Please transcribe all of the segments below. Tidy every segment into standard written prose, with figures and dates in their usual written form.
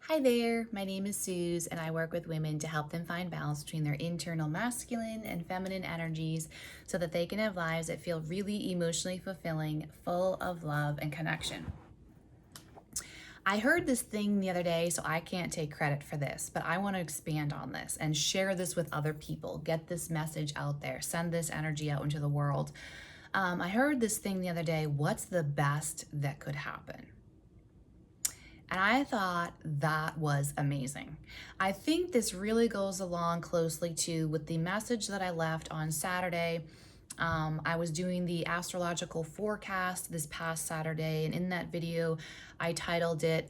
Hi there, my name is Suze, and I work with women to help them find balance between their internal masculine and feminine energies so that they can have lives that feel really emotionally fulfilling, full of love and connection. I heard this thing the other day, so I can't take credit for this, but I want to expand on this and share this with other people, get this message out there, send this energy out into the world. I heard this thing the other day: what's the best that could happen? And I thought that was amazing. I think this really goes along closely to with the message that I left on Saturday. I was doing the astrological forecast this past Saturday, and in that video, I titled it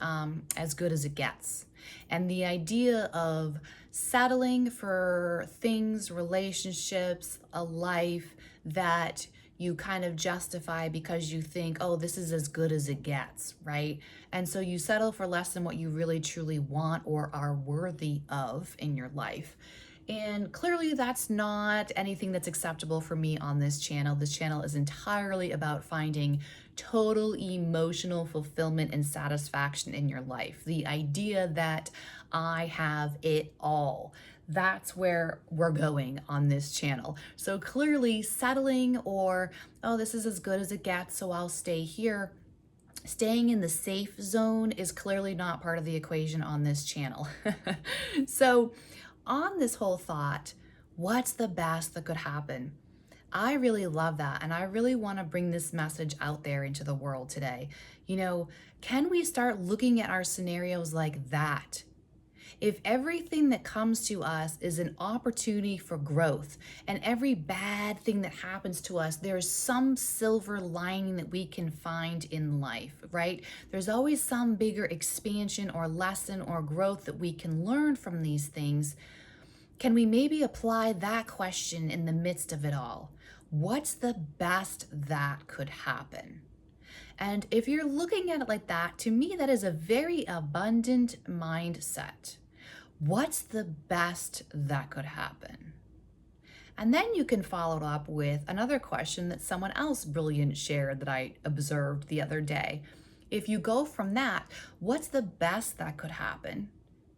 As Good as It Gets. And the idea of settling for things, relationships, a life that you kind of justify because you think, oh, this is as good as it gets, right? And so you settle for less than what you really truly want or are worthy of in your life. And clearly, that's not anything that's acceptable for me on this channel. This channel is entirely about finding total emotional fulfillment and satisfaction in your life. The idea that I have it all. That's where we're going on this channel. So clearly, settling or, oh, this is as good as it gets, so I'll stay here. Staying in the safe zone is clearly not part of the equation on this channel. So, on this whole thought, what's the best that could happen? I really love that. And I really want to bring this message out there into the world today. Can we start looking at our scenarios like that? If everything that comes to us is an opportunity for growth, and every bad thing that happens to us, there's some silver lining that we can find in life, right? There's always some bigger expansion or lesson or growth that we can learn from these things. Can we maybe apply that question in the midst of it all? What's the best that could happen? And if you're looking at it like that, to me, that is a very abundant mindset. What's the best that could happen? And then you can follow it up with another question that someone else brilliant shared that I observed the other day. If you go from that, what's the best that could happen?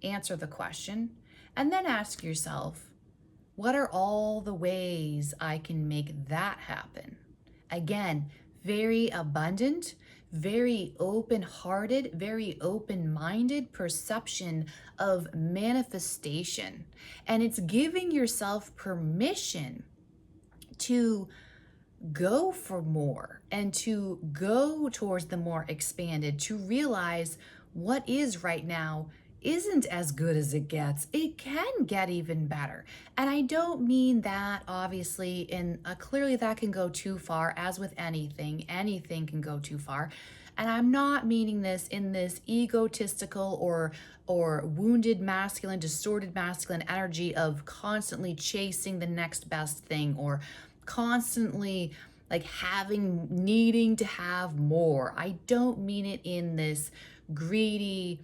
Answer the question, and then ask yourself, what are all the ways I can make that happen? Again, very abundant, very open-hearted, very open-minded perception of manifestation. And it's giving yourself permission to go for more and to go towards the more expanded, to realize what is right now isn't as good as it gets. It can get even better. And I don't mean that obviously clearly that can go too far, as with anything can go too far. And I'm not meaning this in this egotistical or wounded masculine, distorted masculine energy of constantly chasing the next best thing or constantly like needing to have more. I don't mean it in this greedy,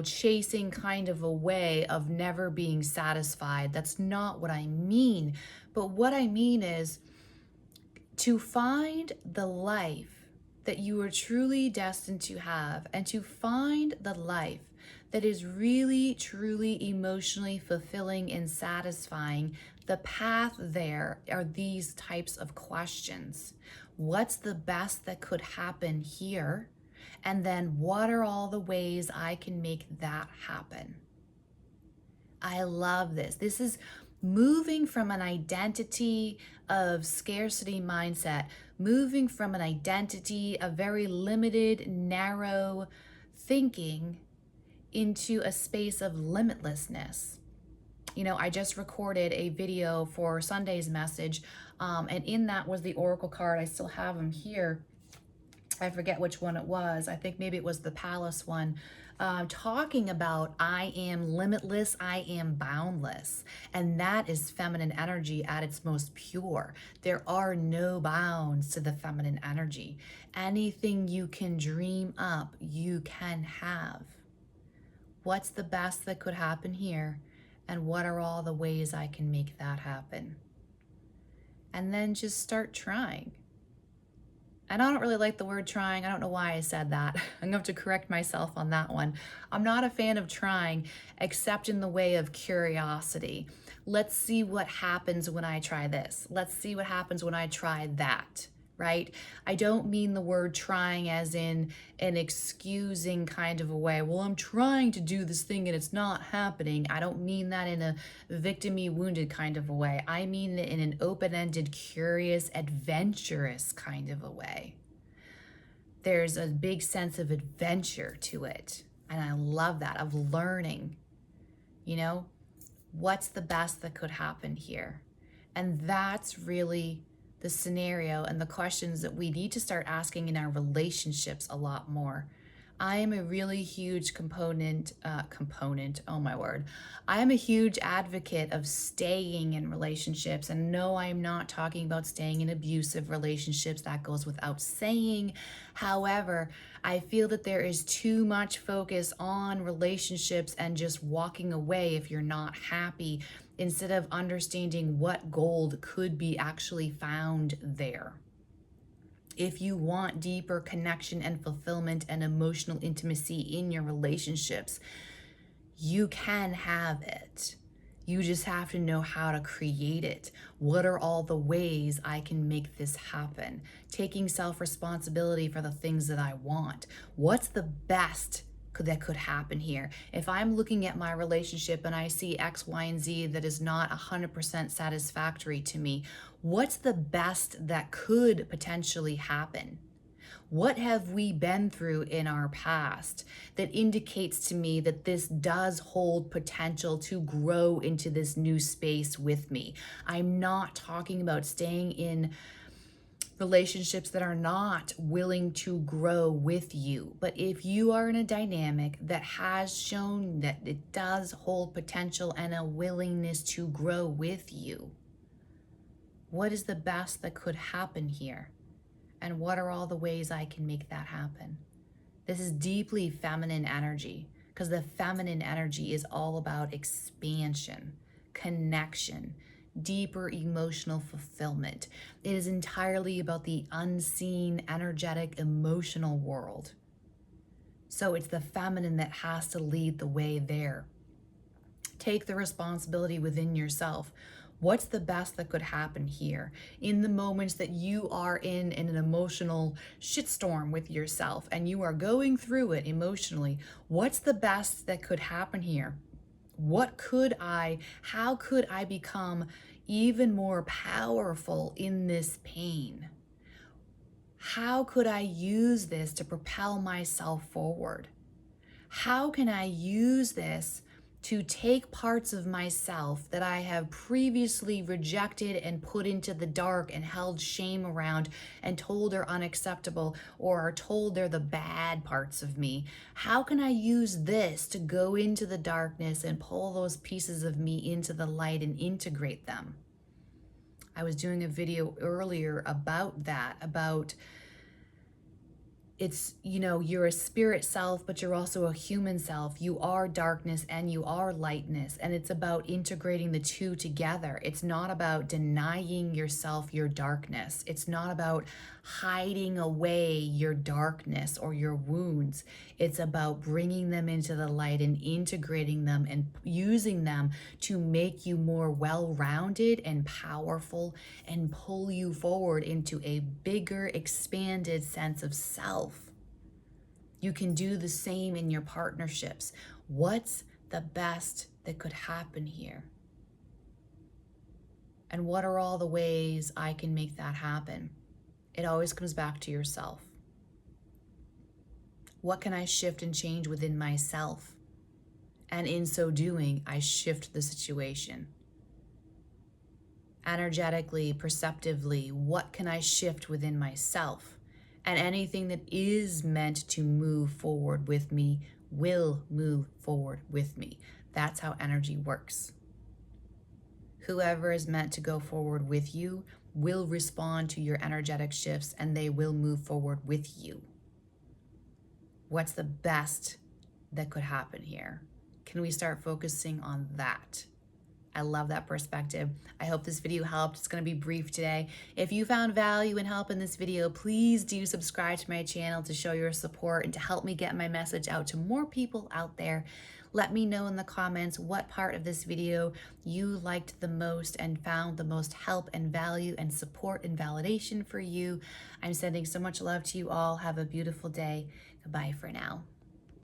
chasing kind of a way of never being satisfied. That's not what I mean. But what I mean is to find the life that you are truly destined to have, and to find the life that is really, truly emotionally fulfilling and satisfying. The path there are these types of questions. What's the best that could happen here? And then what are all the ways I can make that happen? I love this. This is moving from an identity of scarcity mindset, moving from an identity of very limited, narrow thinking into a space of limitlessness. I just recorded a video for Sunday's message, and in that was the Oracle card. I still have them here. I forget which one it was. I think maybe it was the Palace one, talking about I am limitless, I am boundless. And that is feminine energy at its most pure. There are no bounds to the feminine energy. Anything you can dream up, you can have. What's the best that could happen here? And what are all the ways I can make that happen? And then just start trying. And I don't really like the word trying. I don't know why I said that. I'm going to have to correct myself on that one. I'm not a fan of trying, except in the way of curiosity. Let's see what happens when I try this. Let's see what happens when I try that, right? I don't mean the word trying as in an excusing kind of a way. Well, I'm trying to do this thing and it's not happening. I don't mean that in a victim-y wounded kind of a way. I mean it in an open-ended, curious, adventurous kind of a way. There's a big sense of adventure to it. And I love that, of learning, you know, what's the best that could happen here? And that's really the scenario and the questions that we need to start asking in our relationships a lot more. I am a really huge oh my word. I am a huge advocate of staying in relationships. And no, I'm not talking about staying in abusive relationships. That goes without saying. However, I feel that there is too much focus on relationships and just walking away if you're not happy, instead of understanding what gold could be actually found there. If you want deeper connection and fulfillment and emotional intimacy in your relationships, you can have it. You just have to know how to create it. What are all the ways I can make this happen? Taking self-responsibility for the things that I want. What's the best that could happen here? If I'm looking at my relationship and I see X, Y, and Z that is not 100% satisfactory to me, what's the best that could potentially happen? What have we been through in our past that indicates to me that this does hold potential to grow into this new space with me? I'm not talking about staying in relationships that are not willing to grow with you. But if you are in a dynamic that has shown that it does hold potential and a willingness to grow with you, what is the best that could happen here? And what are all the ways I can make that happen? This is deeply feminine energy, because the feminine energy is all about expansion, connection, deeper emotional fulfillment. It is entirely about the unseen, energetic, emotional world. So it's the feminine that has to lead the way there. Take the responsibility within yourself. What's the best that could happen here? In the moments that you are in an emotional shitstorm with yourself and you are going through it emotionally, what's the best that could happen here? How could I become even more powerful in this pain? How could I use this to propel myself forward? How can I use this to take parts of myself that I have previously rejected and put into the dark and held shame around and told are unacceptable or are told they're the bad parts of me? How can I use this to go into the darkness and pull those pieces of me into the light and integrate them? I was doing a video earlier about that, about it's, you're a spirit self, but you're also a human self. You are darkness and you are lightness. And it's about integrating the two together. It's not about denying yourself your darkness. It's not about hiding away your darkness or your wounds. It's about bringing them into the light and integrating them and using them to make you more well-rounded and powerful and pull you forward into a bigger, expanded sense of self. You can do the same in your partnerships. What's the best that could happen here? And what are all the ways I can make that happen? It always comes back to yourself. What can I shift and change within myself? And in so doing, I shift the situation. Energetically, perceptively, what can I shift within myself? And anything that is meant to move forward with me will move forward with me. That's how energy works. Whoever is meant to go forward with you will respond to your energetic shifts and they will move forward with you. What's the best that could happen here? Can we start focusing on that? I love that perspective. I hope this video helped. It's going to be brief today. If you found value and help in this video, please do subscribe to my channel to show your support and to help me get my message out to more people out there. Let me know in the comments what part of this video you liked the most and found the most help and value and support and validation for you. I'm sending so much love to you all. Have a beautiful day. Goodbye for now.